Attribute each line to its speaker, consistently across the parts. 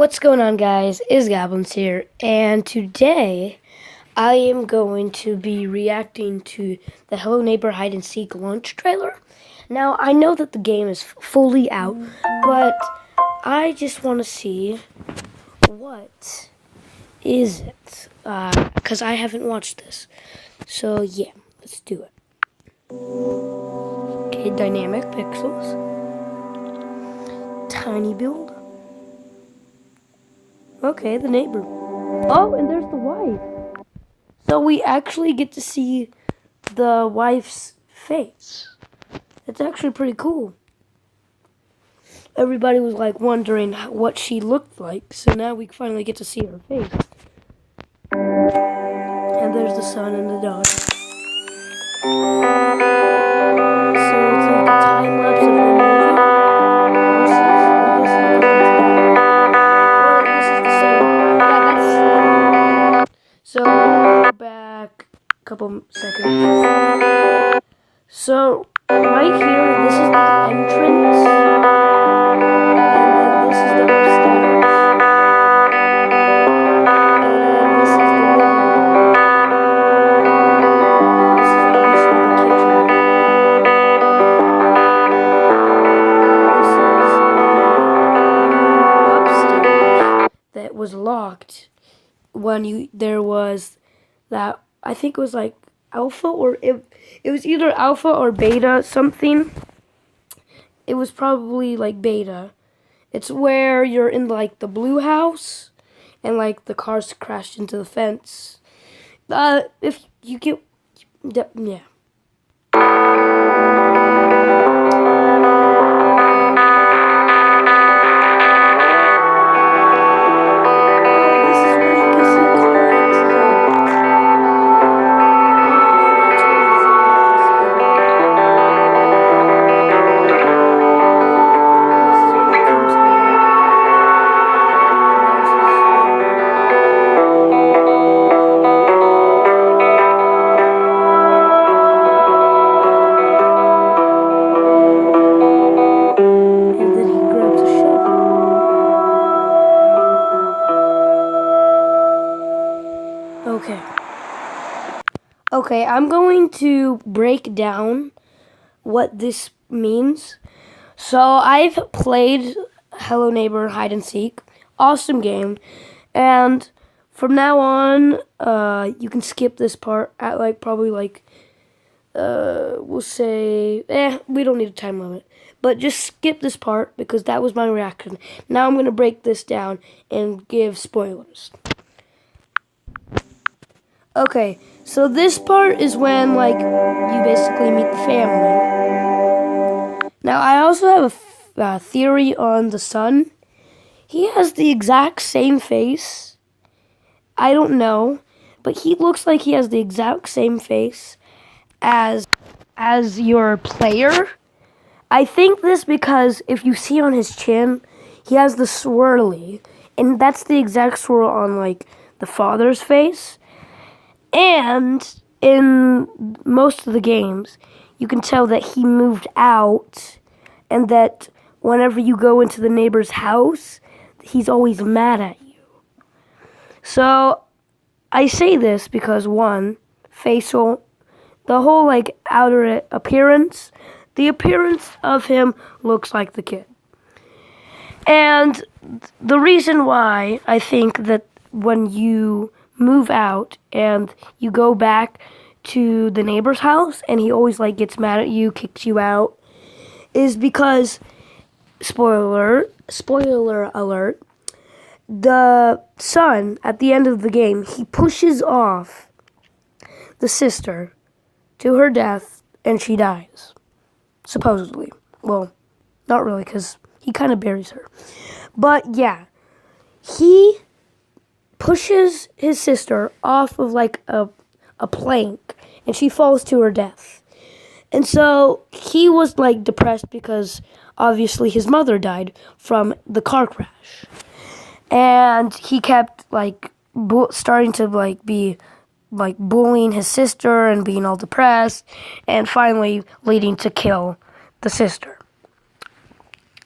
Speaker 1: What's going on, guys? Is Goblins here, and today I am going to be reacting to the Hello Neighbor Hide and Seek launch trailer. Now, I know that the game is fully out, but I just want to see what is it, because I haven't watched this. So yeah, let's do it. Okay, dynamic pixels, tiny build. Okay, the neighbor. Oh, and there's the wife. So we actually get to see the wife's face. It's actually pretty cool. Everybody was like wondering what she looked like, so now we finally get to see her face. And there's the son and the daughter. So it's like a time lapse of the movie. So go back a couple seconds. So right here, this is the entrance, and then this is the upstairs, and then this is the living room. This is obviously the kitchen. This is the upstairs that was locked when there was that, I think it was like alpha, or it was either alpha or beta something. It was probably like beta. It's where you're in like the blue house and like the cars crashed into the fence. If you get, yeah. Okay, I'm going to break down what this means. So I've played Hello Neighbor Hide and Seek. Awesome game. And from now on, you can skip this part at we'll say, we don't need a time limit. But just skip this part because that was my reaction. Now I'm going to break this down and give spoilers. Okay, so this part is when, you basically meet the family. Now, I also have a theory on the son. He has the exact same face. I don't know, but he looks like he has the exact same face as your player. I think this because if you see on his chin, he has the swirly, and that's the exact swirl on, the father's face. And in most of the games, you can tell that he moved out, and that whenever you go into the neighbor's house, he's always mad at you. So I say this because, one, facial, the whole outer appearance, the appearance of him looks like the kid. And the reason why I think that when you move out and you go back to the neighbor's house and he always gets mad at you, kicks you out, is because, spoiler alert, the son at the end of the game, he pushes off the sister to her death and she dies, supposedly. Well, not really, because he kind of buries her, but yeah, he pushes his sister off of a plank, and she falls to her death. And so he was depressed because obviously his mother died from the car crash, and he kept starting to be bullying his sister and being all depressed, and finally leading to kill the sister.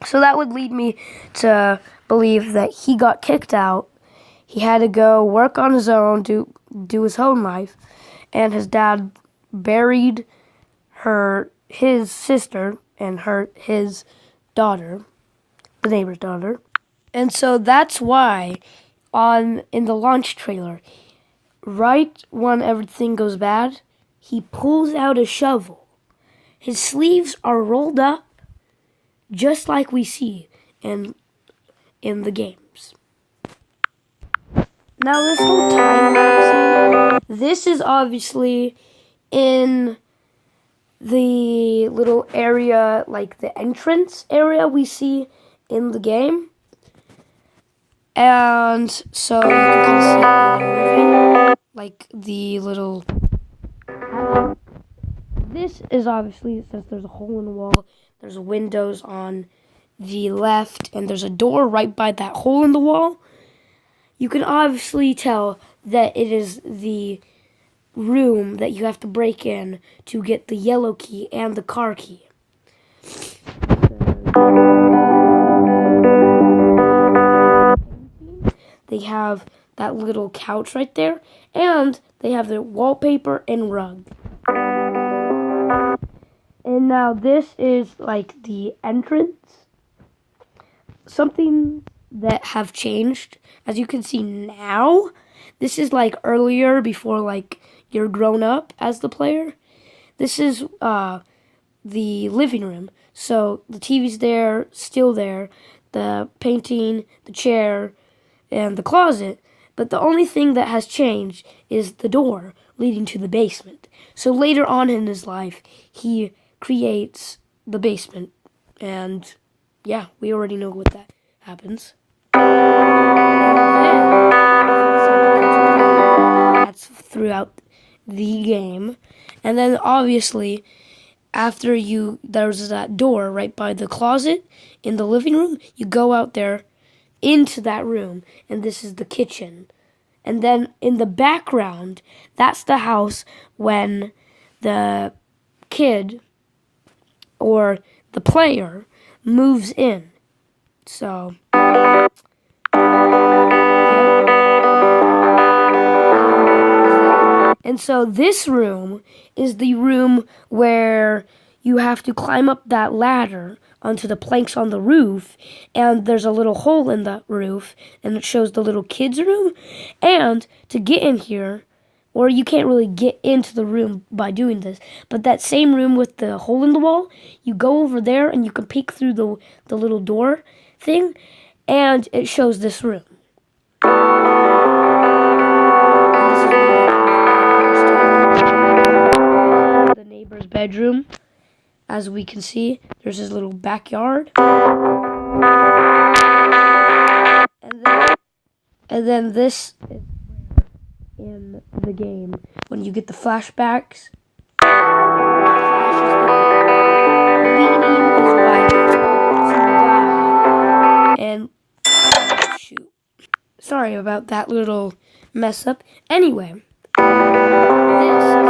Speaker 1: So that would lead me to believe that he got kicked out. He had to go work on his own, do his own life, and his dad buried his sister and his daughter, the neighbor's daughter. And so that's why in the launch trailer, right when everything goes bad, he pulls out a shovel. His sleeves are rolled up just like we see in the games. Now this whole time lapse, this is obviously in the little area, like the entrance area we see in the game. And so you can kind of see it moving, like the little... This is obviously, since there's a hole in the wall, there's windows on the left, and there's a door right by that hole in the wall. You can obviously tell that it is the room that you have to break in to get the yellow key and the car key. They have that little couch right there, and they have the wallpaper and rug. And now this is like the entrance. Something that have changed, as you can see now, this is like earlier, before like you're grown up as the player. This is the living room. So the TV's there, still there, the painting, the chair, and the closet. But the only thing that has changed is the door leading to the basement. So later on in his life, he creates the basement. And yeah, we already know what that happens. That's throughout the game. And then obviously, after there's that door right by the closet in the living room, you go out there into that room, and this is the kitchen. And then in the background, that's the house when the kid or the player moves in. So and so this room is the room where you have to climb up that ladder onto the planks on the roof, and there's a little hole in the roof, and it shows the little kids' room. And to get in here, or you can't really get into the room by doing this, but that same room with the hole in the wall, you go over there and you can peek through the little door thing, and it shows this room. The neighbor's bedroom. As we can see, there's his little backyard. And then this is in the game, when you get the flashbacks, leading his wife to die. And shoot. Sorry about that little mess up. Anyway, this is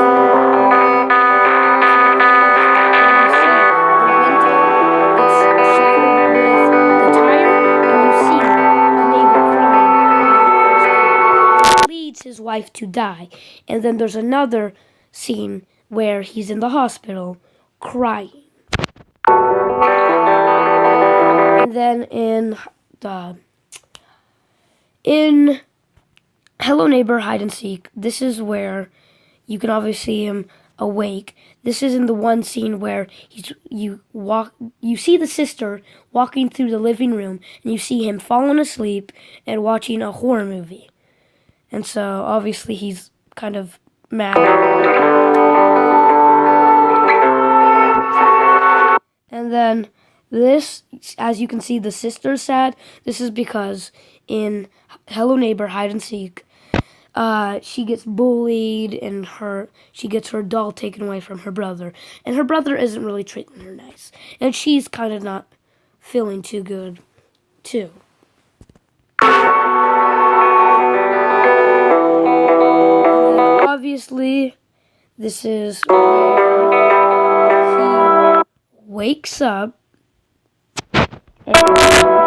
Speaker 1: his wife to die. And then there's another scene where he's in the hospital crying. And then in Hello Neighbor Hide and Seek, this is where you can obviously see him awake. This is in the one scene where you see the sister walking through the living room, and you see him falling asleep and watching a horror movie. And so, obviously, he's kind of mad. And then this, as you can see, the sister's sad. This is because in Hello Neighbor Hide and Seek, she gets bullied, and she gets her doll taken away from her brother. And her brother isn't really treating her nice. And she's kind of not feeling too good, too. Obviously, this is where he wakes up And